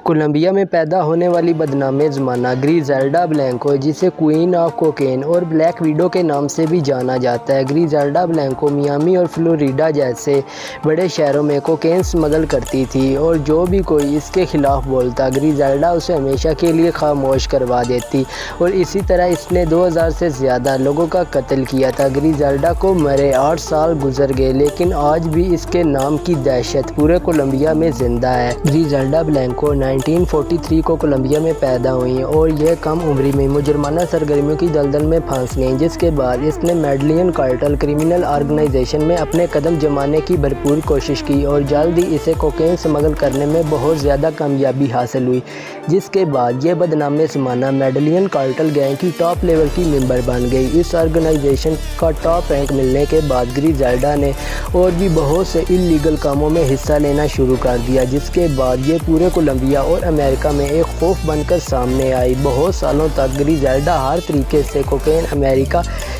Colombia میں پیدا ہونے والی بدنام زمانہ گریزیلڈا بلینکو، جسے کوئین آف کوکین اور بلیک ویڈو کے نام سے بھی جانا جاتا ہے۔ گریزیلڈا بلینکو میامی اور فلوریڈا جیسے بڑے شہروں میں کوکین اسمگل کرتی تھی، اور جو بھی کوئی اس کے خلاف بولتا، گریزیلڈا اسے ہمیشہ کے لیے خاموش کروا دیتی، اور اسی طرح اس نے 2000 سے زیادہ لوگوں کا قتل کیا تھا۔ گریزیلڈا کو مرے 8 سال گزر گئے، لیکن آج بھی اس کے نام کی دہشت پورے کولمبیا میں زندہ ہے۔ گریزیلڈا بلینکو 1943 کو کولمبیا میں پیدا ہوئیں، اور یہ کم عمری میں مجرمانہ سرگرمیوں کی دلدل میں پھنس گئیں، جس کے بعد اس نے میڈلین کارٹل کرمنل آرگنائزیشن میں اپنے قدم جمانے کی بھرپور کوشش کی، اور جلد ہی اسے کوکین اسمگل کرنے میں بہت زیادہ کامیابی حاصل ہوئی، جس کے بعد یہ بدنام زمانہ میڈلین کارٹل گینگ کی ٹاپ لیول کی ممبر بن گئی۔ اس آرگنائزیشن کا ٹاپ رینک ملنے کے بعد گریزیلڈا نے اور بھی بہت سے انلیگل کاموں میں حصہ لینا شروع کر دیا، جس کے بعد یہ پورے کولمبیا اور امریکہ میں ایک خوف بن کر سامنے آئی۔ بہت سالوں تک گریزیلڈا ہر طریقے سے کوکین امریکہ،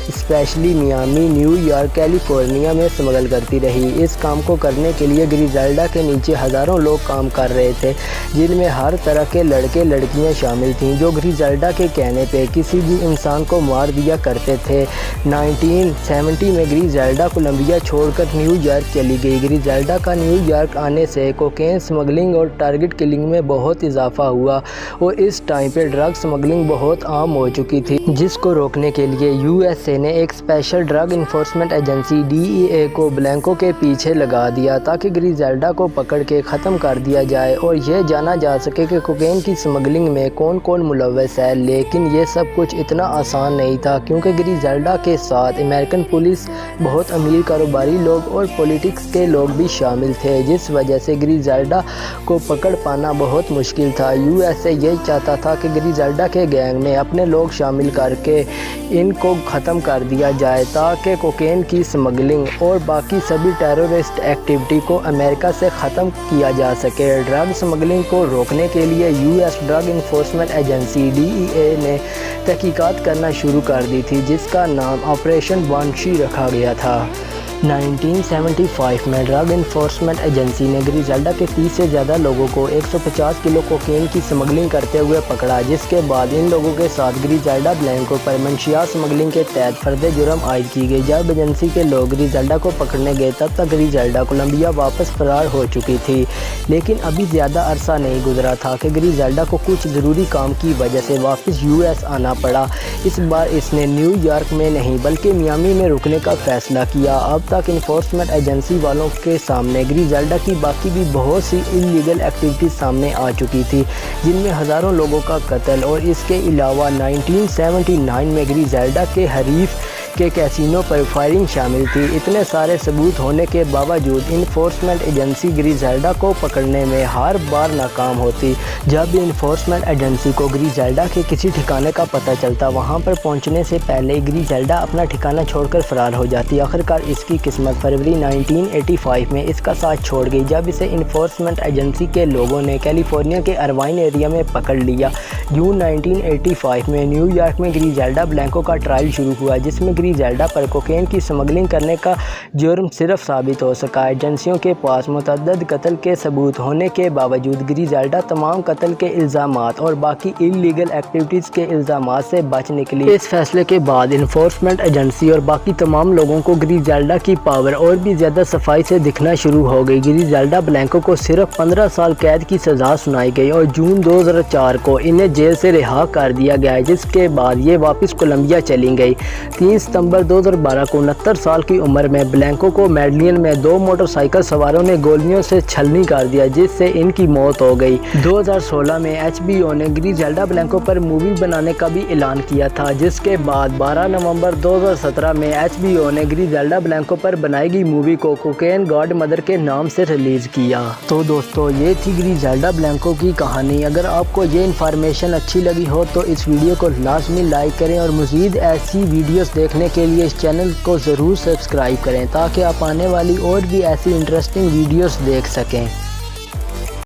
especially Miami, New York, California میں اسمگل کرتی رہی۔ اس کام کو کرنے کے لیے گریزیلڈا کے نیچے ہزاروں لوگ کام کر رہے تھے، جن میں ہر طرح کے لڑکے لڑکیاں شامل تھیں، جو گریزیلڈا کے کہنے پہ کسی بھی انسان کو مار دیا کرتے تھے۔ 1970 میں گریزیلڈا کولمبیا چھوڑ کر نیو یارک چلی گئی۔ گریزیلڈا کا نیو یارک آنے سے کوکین اسمگلنگ اور ٹارگٹ کلنگ میں بہت اضافہ ہوا، اور اس ٹائم پہ ڈرگ اسمگلنگ بہت عام ہو چکی تھی، جس کو روکنے کے لیے USA نے ایک special drug enforcement agency DEA کو بلینکو کے پیچھے لگا دیا، تاکہ گریزیلڈا کو پکڑ کے ختم کر دیا جائے اور یہ جانا جا سکے کہ کوکین کی اسمگلنگ میں کون کون ملوث ہے۔ لیکن یہ سب کچھ اتنا آسان نہیں تھا، کیونکہ گریزیلڈا کے ساتھ امریکن پولیس، بہت امیر کاروباری لوگ اور پولیٹکس کے لوگ بھی شامل تھے، جس وجہ سے گریزیلڈا کو پکڑ پانا بہت مشکل تھا۔ USA یہ چاہتا تھا کہ گریزیلڈا کے گینگ میں اپنے لوگ شامل کر کے ان کو ختم کر دیا جائے، تاکہ کوکین کی اسمگلنگ اور باقی سبھی ٹیرورسٹ ایکٹیویٹی کو امریکہ سے ختم کیا جا سکے۔ ڈرگ اسمگلنگ کو روکنے کے لیے US drug enforcement agency DEA نے تحقیقات کرنا شروع کر دی تھی، جس کا نام آپریشن بانشی رکھا گیا تھا۔ 1975 میں ڈرگ انفورسمنٹ ایجنسی نے گریزیلڈا کے 30 سے زیادہ لوگوں کو 150 کلو کوکین کی اسمگلنگ کرتے ہوئے پکڑا، جس کے بعد ان لوگوں کے ساتھ گریزیلڈا بلینکو پر منشیات اسمگلنگ کے تحت فرد جرم عائد کی گئی۔ جب ایجنسی کے لوگ گریزیلڈا کو پکڑنے گئے، تب تک گریزیلڈا کولمبیا واپس فرار ہو چکی تھی، لیکن ابھی زیادہ عرصہ نہیں گزرا تھا کہ گریزیلڈا کو کچھ ضروری کام کی وجہ سے واپس US آنا پڑا۔ اس بار اس نے نیو یارک میں نہیں بلکہ میامی میں رکنے کا فیصلہ کیا۔ اب تک انفورسمنٹ ایجنسی والوں کے سامنے گریزیلڈا کی باقی بھی بہت سی انلیگل ایکٹیویٹیز سامنے آ چکی تھی، جن میں ہزاروں لوگوں کا قتل، اور اس کے علاوہ 1979 میں گریزیلڈا کے حریف کے کیسینو پر فائرنگ شامل تھی۔ اتنے سارے ثبوت ہونے کے باوجود انفورسمنٹ ایجنسی گریزیلڈا کو پکڑنے میں ہر بار ناکام ہوتی۔ جب بھی انفورسمنٹ ایجنسی کو گریزیلڈا کے کسی ٹھکانے کا پتہ چلتا، وہاں پر پہنچنے سے پہلے گریزیلڈا اپنا ٹھکانہ چھوڑ کر فرار ہو جاتی۔ آخرکار اس کی قسمت فروری 1985 میں اس کا ساتھ چھوڑ گئی، جب اسے انفورسمنٹ ایجنسی کے لوگوں نے کیلیفورنیا کے اروائن ایریا میں پکڑ لیا۔ جون 1985 میں نیو یارک میں گریزیلڈا بلینکو کا ٹرائل شروع ہوا، جس میں گریزیلڈا پر کوکین کی اسمگلنگ کرنے کا جرم صرف ثابت ہو سکا۔ ایجنسیوں کے پاس متعدد قتل کے ثبوت ہونے کے باوجود گریزیلڈا تمام قتل کے الزامات اور باقی انلیگل ایکٹیویٹیز کے الزامات سے بچ نکلی۔ اس فیصلے کے بعد انفورسمنٹ ایجنسی اور باقی تمام لوگوں کو گریزیلڈا کی پاور اور بھی زیادہ صفائی سے دکھنا شروع ہو گئی۔ گریزیلڈا بلینکو کو صرف 15 سال قید کی سزا سنائی گئی، اور جون 2004 کو انہیں جیل سے رہا کر دیا گیا، جس کے بعد یہ واپس کولمبیا چلی گئی۔ 3 ستمبر 2012 کو 69 سال کی عمر میں بلینکو کو میڈلین میں 2 موٹر سائیکل سواروں نے گولیوں سے چھلنی کر دیا، جس سے ان کی موت ہو گئی۔ 2016 میں HBO نے گریزیلڈا بلینکو پر مووی بنانے کا بھی اعلان کیا تھا، جس کے بعد 12 نومبر 2017 میں HBO نے گریزیلڈا بلینکو پر بنائی گئی مووی کو کوکین گاڈ مدر کے نام سے ریلیز کیا۔ تو دوستو، یہ تھی گریزیلڈا بلینکو کی کہانی۔ اگر آپ کو یہ انفارمیشن اچھی لگی ہو تو اس ویڈیو کو لازمی لائک کریں، اور مزید ایسی ویڈیوز دیکھنے کے لیے اس چینل کو ضرور سبسکرائب کریں، تاکہ آپ آنے والی اور بھی ایسی انٹرسٹنگ ویڈیوز دیکھ سکیں۔